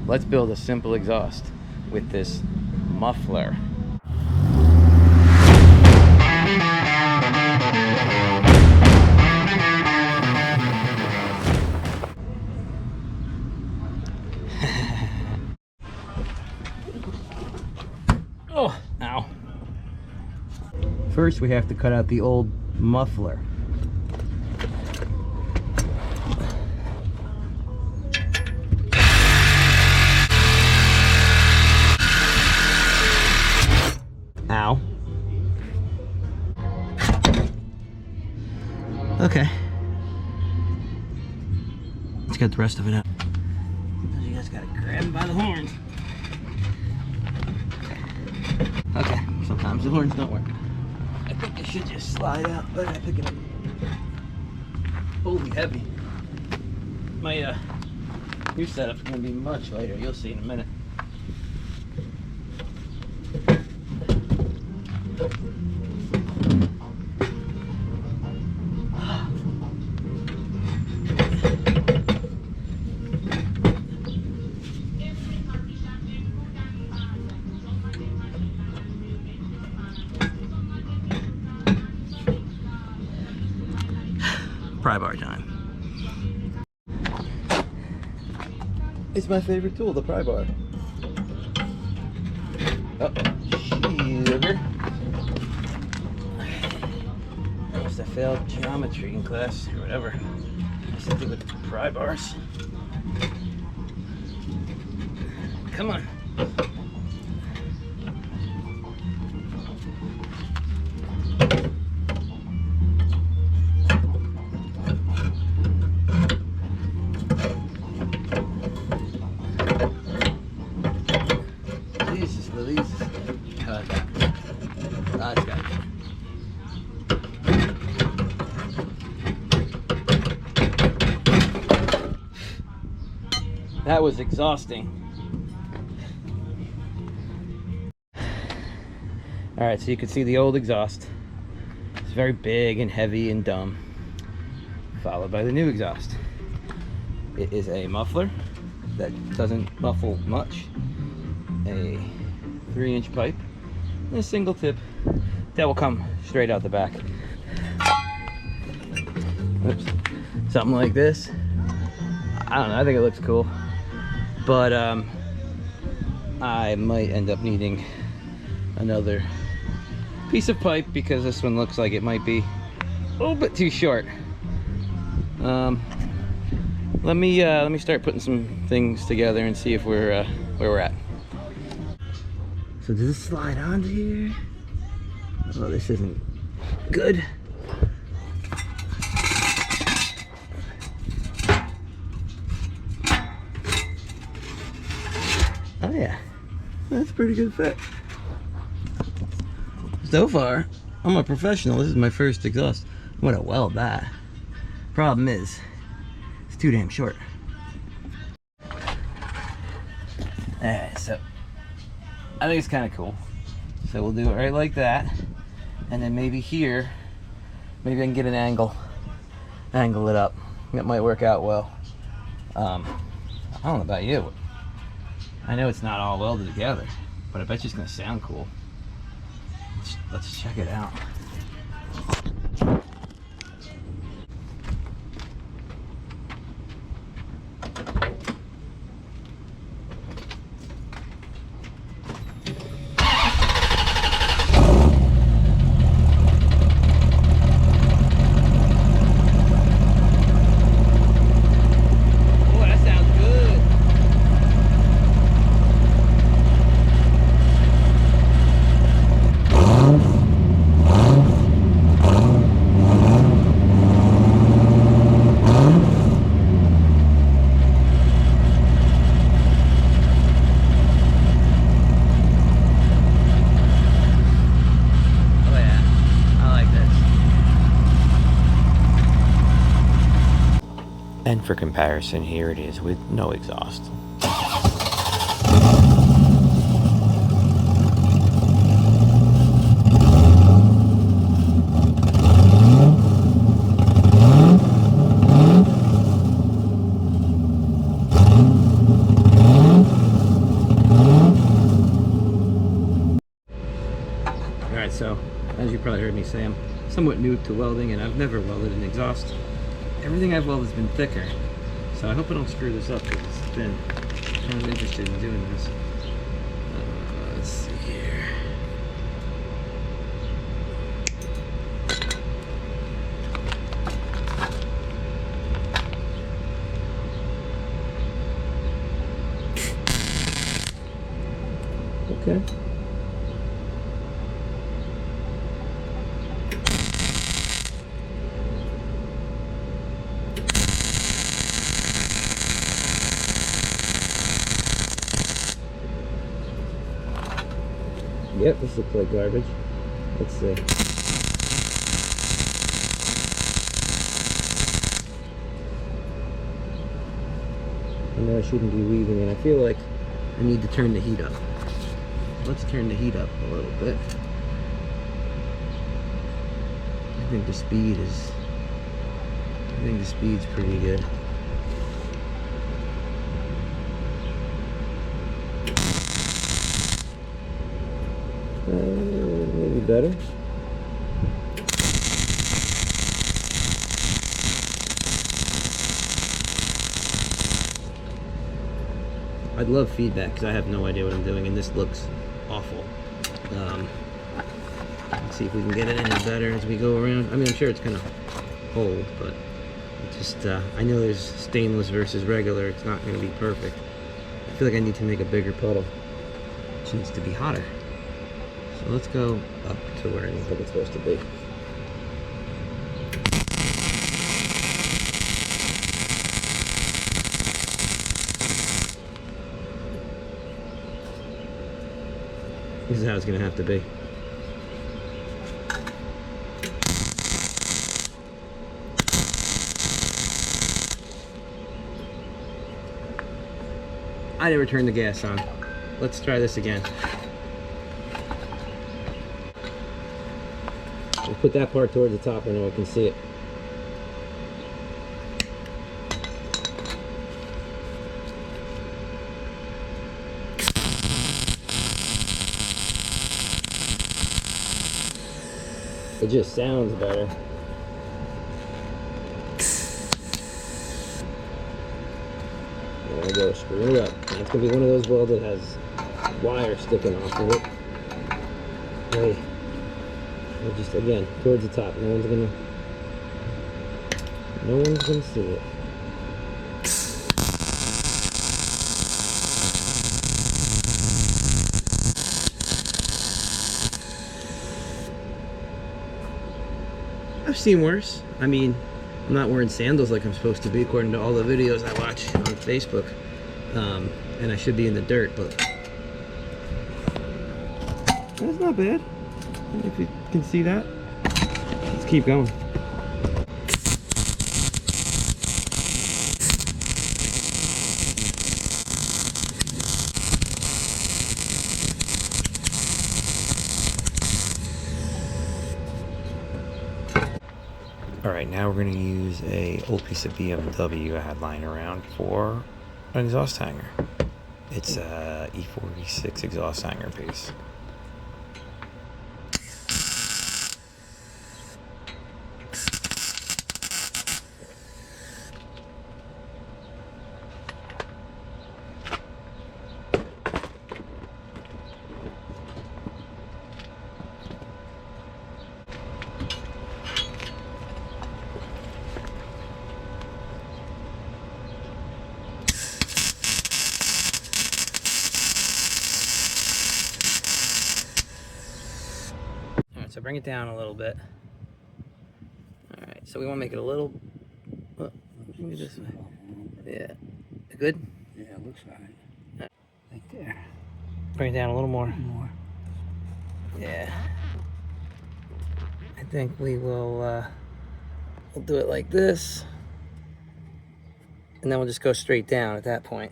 let's build a simple exhaust with this muffler. Oh, ow. First we have to cut out the old muffler. Ow. Okay. Let's get the rest of it out. You guys gotta grab him by the horns. Okay, sometimes the horns don't work. I think it should just slide out, but I pick it up. Holy heavy. My new setup's gonna be much lighter. You'll see in a minute. Pry bar time. It's my favorite tool, the pry bar. Oh, sugar. I must have failed geometry in class or whatever. I said with pry bars. Come on. That was exhausting. All right, so you can see the old exhaust. It's very big and heavy and dumb. Followed by the new exhaust. It is a muffler that doesn't muffle much. A 3-inch pipe and a single tip that will come straight out the back. Oops. Something like this. I don't know, I think it looks cool. But I might end up needing another piece of pipe because this one looks like it might be a little bit too short. Let me start putting some things together and see if we're where we're at. So does this slide onto here? Oh, this isn't good. Oh yeah, that's a pretty good fit. So far, I'm a professional. This is my first exhaust. I'm gonna weld that. Problem is, it's too damn short. Alright, so I think it's kind of cool. So we'll do it right like that, and then maybe here, maybe I can get an angle it up. That might work out well. I don't know about you. I know it's not all welded together, but I bet you it's gonna sound cool. Let's check it out. And for comparison, here it is with no exhaust. So, as you probably heard me say, I'm somewhat new to welding, and I've never welded an exhaust. Everything I've welded has been thicker, so I hope I don't screw this up, because it's been kind of interested in doing this. Let's see here. Okay. Yep, this looks like garbage. Let's see. I know I shouldn't be weaving, and I feel like I need to turn the heat up. Let's turn the heat up a little bit. I think the speed's pretty good. Maybe better. I'd love feedback, because I have no idea what I'm doing, and this looks awful. Let's see if we can get it any better as we go around. I mean, I'm sure it's gonna hold, but it just I know there's stainless versus regular. It's not gonna be perfect. I feel like I need to make a bigger puddle, which needs to be hotter. So let's go up to where I think it's supposed to be. This is how it's going to have to be. I never turned the gas on. Let's try this again. We'll put that part towards the top and then we can see it. It just sounds better. There we go, screw it up. That's gonna be one of those welds that has wire sticking off of it. Hey, just again towards the top. No one's gonna see it. I've seen worse. I mean, I'm not wearing sandals like I'm supposed to be according to all the videos I watch on Facebook. And I should be in the dirt, but that's not bad. If you can see that. Let's keep going. Alright, now we're going to use a old piece of BMW I had lying around for an exhaust hanger. It's a E46 exhaust hanger piece. So bring it down a little bit. All right, so we want to make it a little, maybe this way. Yeah, good? Yeah, it looks right. Right there. Bring it down a little more. More. Yeah. I think we will, we'll do it like this. And then we'll just go straight down at that point.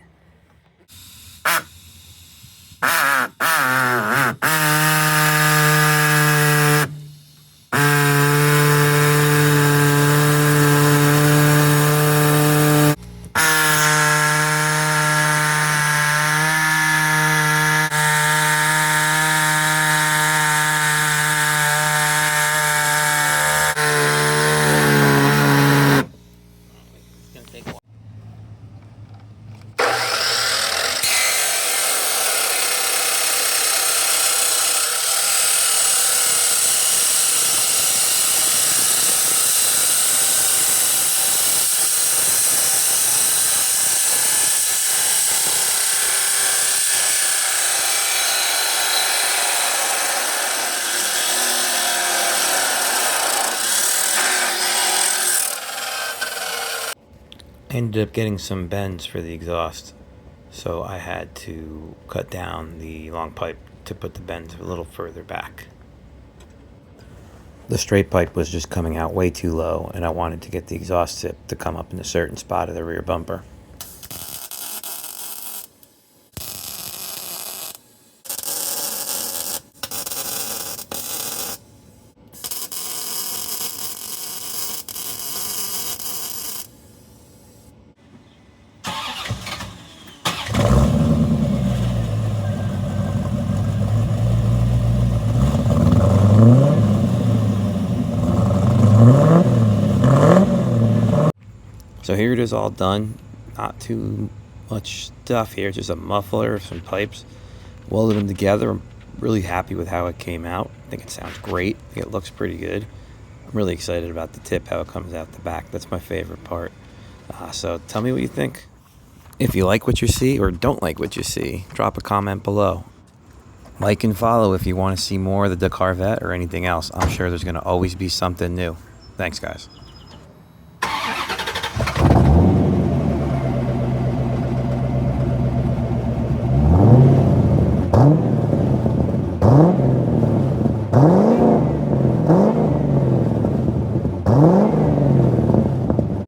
ended up getting some bends for the exhaust, so I had to cut down the long pipe to put the bends a little further back. The straight pipe was just coming out way too low, and I wanted to get the exhaust tip to come up in a certain spot of the rear bumper. So here it is all done. Not too much stuff here, just a muffler, some pipes. Welded them together. I'm really happy with how it came out. I think it sounds great. I think it looks pretty good. I'm really excited about the tip, how it comes out the back. That's my favorite part. So tell me what you think. If you like what you see or don't like what you see, drop a comment below. Like and follow if you want to see more of the Dakarvette or anything else. I'm sure there's going to always be something new. Thanks, guys. Oh.